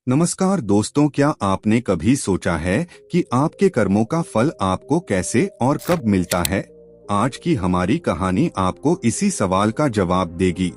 नमस्कार दोस्तों, क्या आपने कभी सोचा है कि आपके कर्मों का फल आपको कैसे और कब मिलता है? आज की हमारी कहानी आपको इसी सवाल का जवाब देगी।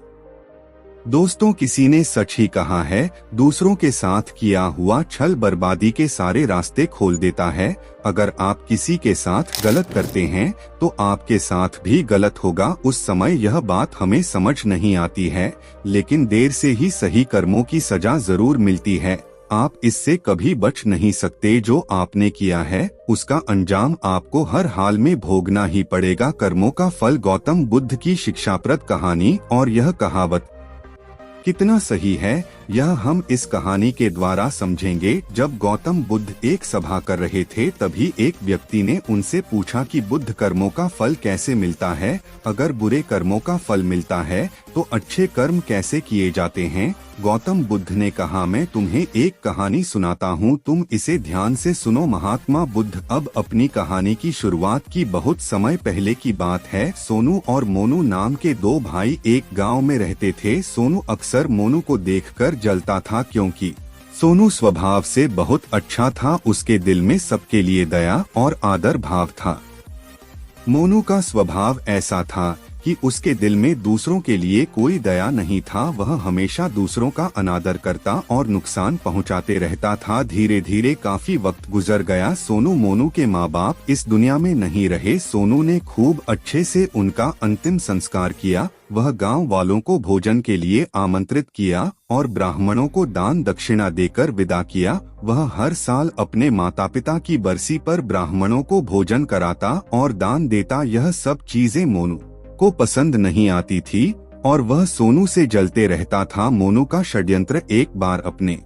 दोस्तों, किसी ने सच ही कहा है, दूसरों के साथ किया हुआ छल बर्बादी के सारे रास्ते खोल देता है। अगर आप किसी के साथ गलत करते हैं तो आपके साथ भी गलत होगा। उस समय यह बात हमें समझ नहीं आती है, लेकिन देर से ही सही कर्मों की सजा जरूर मिलती है। आप इससे कभी बच नहीं सकते। जो आपने किया है उसका अंजाम आपको हर हाल में भोगना ही पड़ेगा। कर्मों का फल। गौतम बुद्ध की शिक्षाप्रद कहानी। और यह कहावत कितना सही है, यह हम इस कहानी के द्वारा समझेंगे। जब गौतम बुद्ध एक सभा कर रहे थे, तभी एक व्यक्ति ने उनसे पूछा कि बुद्ध, कर्मों का फल कैसे मिलता है? अगर बुरे कर्मों का फल मिलता है तो अच्छे कर्म कैसे किए जाते हैं? गौतम बुद्ध ने कहा, मैं तुम्हें एक कहानी सुनाता हूँ, तुम इसे ध्यान से सुनो। महात्मा बुद्ध। अब अपनी कहानी की शुरुआत की बहुत समय पहले की बात है। सोनू और मोनू नाम के दो भाई एक गांव में रहते थे। सोनू अक्सर मोनू को देखकर जलता था, क्योंकि सोनू स्वभाव से बहुत अच्छा था। उसके दिल में सबके लिए दया और आदर भाव था। मोनू का स्वभाव ऐसा था कि उसके दिल में दूसरों के लिए कोई दया नहीं था। वह हमेशा दूसरों का अनादर करता और नुकसान पहुंचाते रहता था। धीरे धीरे काफी वक्त गुजर गया। सोनू मोनू के माँ बाप इस दुनिया में नहीं रहे। सोनू ने खूब अच्छे से उनका अंतिम संस्कार किया। वह गांव वालों को भोजन के लिए आमंत्रित किया और ब्राह्मणों को दान दक्षिणा देकर विदा किया। वह हर साल अपने माता पिता की बरसी पर ब्राह्मणों को भोजन कराता और दान देता। यह सब चीजें मोनू को पसंद नहीं आती थी और वह सोनू से जलते रहता था। मोनू का षड्यंत्र। एक बार अपने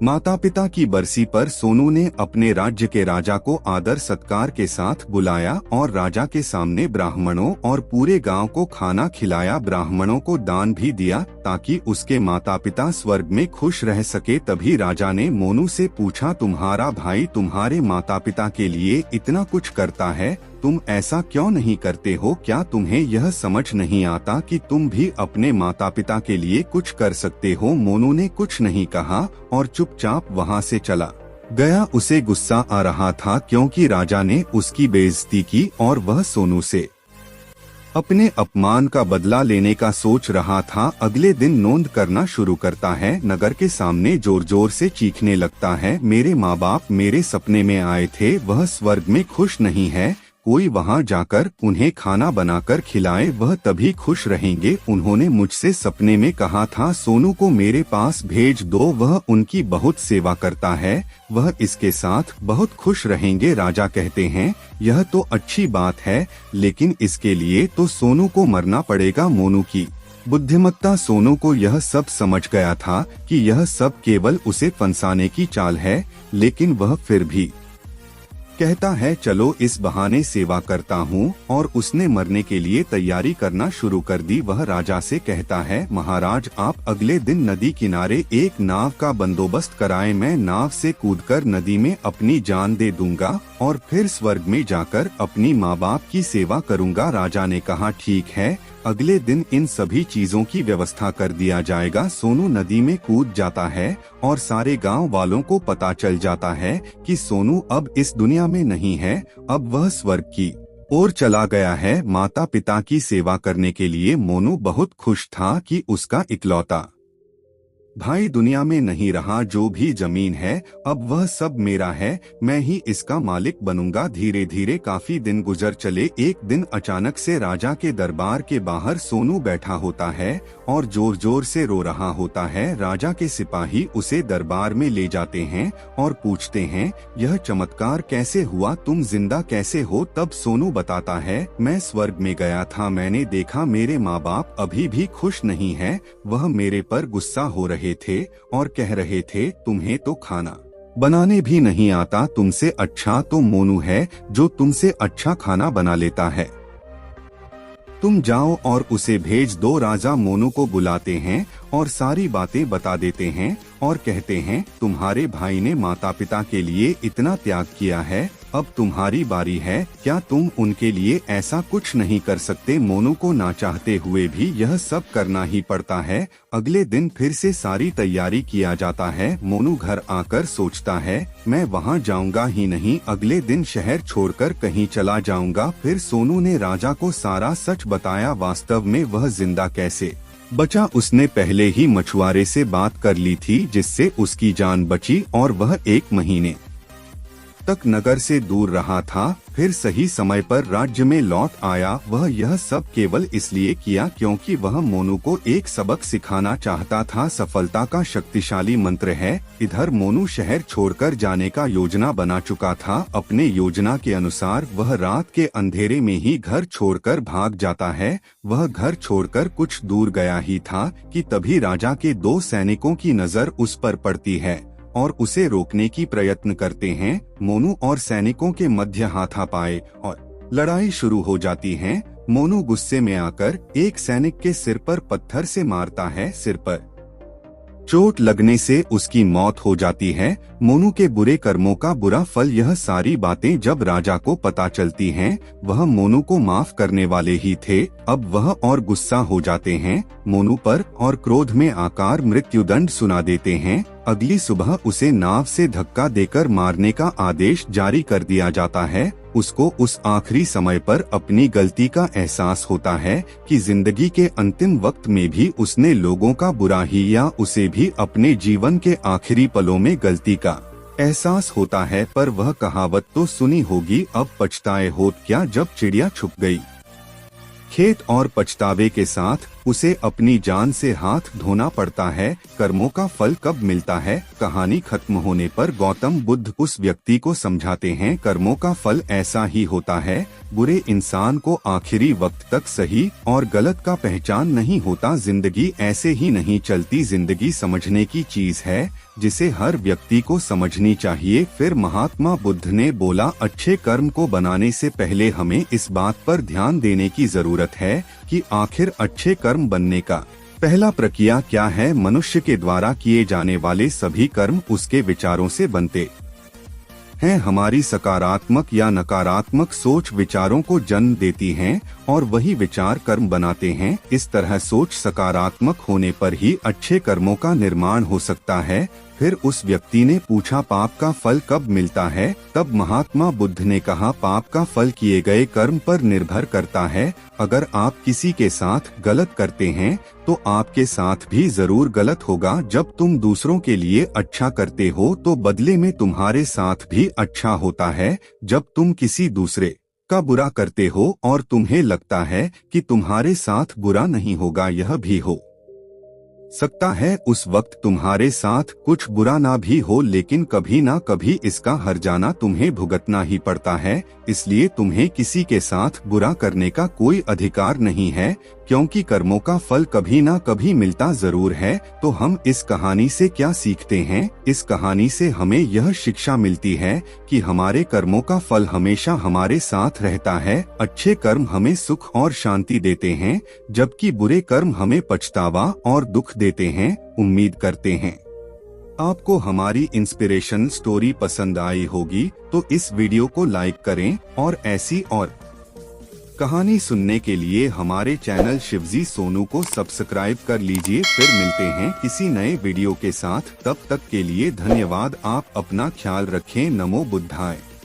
माता पिता की बरसी पर सोनू ने अपने राज्य के राजा को आदर सत्कार के साथ बुलाया और राजा के सामने ब्राह्मणों और पूरे गांव को खाना खिलाया। ब्राह्मणों को दान भी दिया ताकि उसके माता पिता स्वर्ग में खुश रह सके। तभी राजा ने मोनू से पूछा, तुम्हारा भाई तुम्हारे माता पिता के लिए इतना कुछ करता है, तुम ऐसा क्यों नहीं करते हो? क्या तुम्हें यह समझ नहीं आता कि तुम भी अपने माता पिता के लिए कुछ कर सकते हो? मोनू ने कुछ नहीं कहा और चुपचाप वहां से चला गया। उसे गुस्सा आ रहा था क्योंकि राजा ने उसकी बेइज्जती की और वह सोनू से अपने अपमान का बदला लेने का सोच रहा था। अगले दिन नोंद करना शुरू करता है। नगर के सामने जोर जोर से चीखने लगता है, मेरे माँ बाप मेरे सपने में आए थे, वह स्वर्ग में खुश नहीं है। कोई वहां जाकर उन्हें खाना बनाकर खिलाए, वह तभी खुश रहेंगे। उन्होंने मुझसे सपने में कहा था, सोनू को मेरे पास भेज दो, वह उनकी बहुत सेवा करता है, वह इसके साथ बहुत खुश रहेंगे। राजा कहते हैं, यह तो अच्छी बात है, लेकिन इसके लिए तो सोनू को मरना पड़ेगा। मोनू की बुद्धिमत्ता। सोनू को यह सब समझ गया था कि यह सब केवल उसे फंसाने की चाल है, लेकिन वह फिर भी कहता है, चलो इस बहाने सेवा करता हूँ। और उसने मरने के लिए तैयारी करना शुरू कर दी। वह राजा से कहता है, महाराज आप अगले दिन नदी किनारे एक नाव का बंदोबस्त कराएं। मैं नाव से कूदकर नदी में अपनी जान दे दूंगा और फिर स्वर्ग में जाकर अपनी माँ बाप की सेवा करूंगा। राजा ने कहा, ठीक है, अगले दिन इन सभी चीजों की व्यवस्था कर दिया जाएगा। सोनू नदी में कूद जाता है और सारे गांव वालों को पता चल जाता है कि सोनू अब इस दुनिया में नहीं है, अब वह स्वर्ग की ओर चला गया है। माता पिता की सेवा करने के लिए मोनू बहुत खुश था कि उसका इकलौता भाई दुनिया में नहीं रहा। जो भी जमीन है अब वह सब मेरा है, मैं ही इसका मालिक बनूंगा। धीरे धीरे काफी दिन गुजर चले। एक दिन अचानक से राजा के दरबार के बाहर सोनू बैठा होता है और जोर जोर से रो रहा होता है। राजा के सिपाही उसे दरबार में ले जाते हैं और पूछते हैं, यह चमत्कार कैसे हुआ, तुम जिंदा कैसे हो? तब सोनू बताता है, मैं स्वर्ग में गया था, मैंने देखा मेरे माँ बाप अभी भी खुश नहीं है, वह मेरे पर गुस्सा हो रहे थे और कह रहे थे, तुम्हें तो खाना बनाने भी नहीं आता, तुमसे अच्छा तो मोनू है जो तुमसे अच्छा खाना बना लेता है, तुम जाओ और उसे भेज दो। राजा मोनू को बुलाते हैं और सारी बातें बता देते हैं और कहते हैं, तुम्हारे भाई ने माता पिता के लिए इतना त्याग किया है, अब तुम्हारी बारी है, क्या तुम उनके लिए ऐसा कुछ नहीं कर सकते? मोनू को ना चाहते हुए भी यह सब करना ही पड़ता है। अगले दिन फिर से सारी तैयारी किया जाता है। मोनू घर आकर सोचता है, मैं वहाँ जाऊंगा ही नहीं, अगले दिन शहर छोड़कर कहीं चला जाऊंगा। फिर सोनू ने राजा को सारा सच बताया। वास्तव में वह जिंदा कैसे बचा? उसने पहले ही मछुआरे से बात कर ली थी, जिससे उसकी जान बची और वह 1 महीने तक नगर से दूर रहा था। फिर सही समय पर राज्य में लौट आया। वह यह सब केवल इसलिए किया क्योंकि वह मोनू को एक सबक सिखाना चाहता था। सफलता का शक्तिशाली मंत्र है। इधर मोनू शहर छोड़कर जाने का योजना बना चुका था। अपने योजना के अनुसार वह रात के अंधेरे में ही घर छोड़कर भाग जाता है। वह घर छोड़कर कुछ दूर गया ही था कि तभी राजा के 2 सैनिकों की नजर उस पर पड़ती है और उसे रोकने की प्रयत्न करते हैं। मोनू और सैनिकों के मध्य हाथापाई और लड़ाई शुरू हो जाती है। मोनू गुस्से में आकर एक सैनिक के सिर पर पत्थर से मारता है। सिर पर चोट लगने से उसकी मौत हो जाती है। मोनू के बुरे कर्मों का बुरा फल। यह सारी बातें जब राजा को पता चलती हैं, वह मोनू को माफ करने वाले ही थे। अब वह और गुस्सा हो जाते हैं मोनू पर और क्रोध में आकर मृत्युदंड सुना देते हैं। अगली सुबह उसे नाव से धक्का देकर मारने का आदेश जारी कर दिया जाता है। उसको उस आखिरी समय पर अपनी गलती का एहसास होता है कि जिंदगी के अंतिम वक्त में भी उसने लोगों का बुरा ही या उसे भी अपने जीवन के आखिरी पलों में गलती का एहसास होता है। पर वह कहावत तो सुनी होगी, अब पछताए होत क्या जब चिड़िया छुप गई खेत। और पछतावे के साथ उसे अपनी जान से हाथ धोना पड़ता है। कर्मों का फल कब मिलता है? कहानी खत्म होने पर गौतम बुद्ध उस व्यक्ति को समझाते हैं, कर्मों का फल ऐसा ही होता है। बुरे इंसान को आखिरी वक्त तक सही और गलत का पहचान नहीं होता। जिंदगी ऐसे ही नहीं चलती। जिंदगी समझने की चीज है जिसे हर व्यक्ति को समझनी चाहिए। फिर महात्मा बुद्ध ने बोला, अच्छे कर्म को बनाने से पहले हमें इस बात पर ध्यान देने की जरूरत है कि आखिर अच्छे कर्म बनने का पहला प्रक्रिया क्या है। मनुष्य के द्वारा किए जाने वाले सभी कर्म उसके विचारों से बनते हैं। हमारी सकारात्मक या नकारात्मक सोच विचारों को जन्म देती हैं और वही विचार कर्म बनाते हैं। इस तरह सोच सकारात्मक होने पर ही अच्छे कर्मों का निर्माण हो सकता है। फिर उस व्यक्ति ने पूछा, पाप का फल कब मिलता है? तब महात्मा बुद्ध ने कहा, पाप का फल किए गए कर्म पर निर्भर करता है। अगर आप किसी के साथ गलत करते हैं तो आपके साथ भी जरूर गलत होगा। जब तुम दूसरों के लिए अच्छा करते हो तो बदले में तुम्हारे साथ भी अच्छा होता है। जब तुम किसी दूसरे का बुरा करते हो और तुम्हें लगता है कि तुम्हारे साथ बुरा नहीं होगा, यह भी हो सकता है उस वक्त तुम्हारे साथ कुछ बुरा ना भी हो, लेकिन कभी ना कभी इसका हर्जाना तुम्हें भुगतना ही पड़ता है। इसलिए तुम्हें किसी के साथ बुरा करने का कोई अधिकार नहीं है, क्योंकि कर्मों का फल कभी ना कभी मिलता जरूर है। तो हम इस कहानी से क्या सीखते हैं? इस कहानी से हमें यह शिक्षा मिलती है कि हमारे कर्मों का फल हमेशा हमारे साथ रहता है। अच्छे कर्म हमें सुख और शांति देते हैं, जबकि बुरे कर्म हमें पछतावा और दुख देते हैं। उम्मीद करते हैं आपको हमारी इंस्पिरेशन स्टोरी पसंद आई होगी, तो इस वीडियो को लाइक करें और ऐसी और कहानी सुनने के लिए हमारे चैनल शिवजी सोनू को सब्सक्राइब कर लीजिए। फिर मिलते हैं किसी नए वीडियो के साथ। तब तक के लिए धन्यवाद। आप अपना ख्याल रखें। नमो बुद्धाय।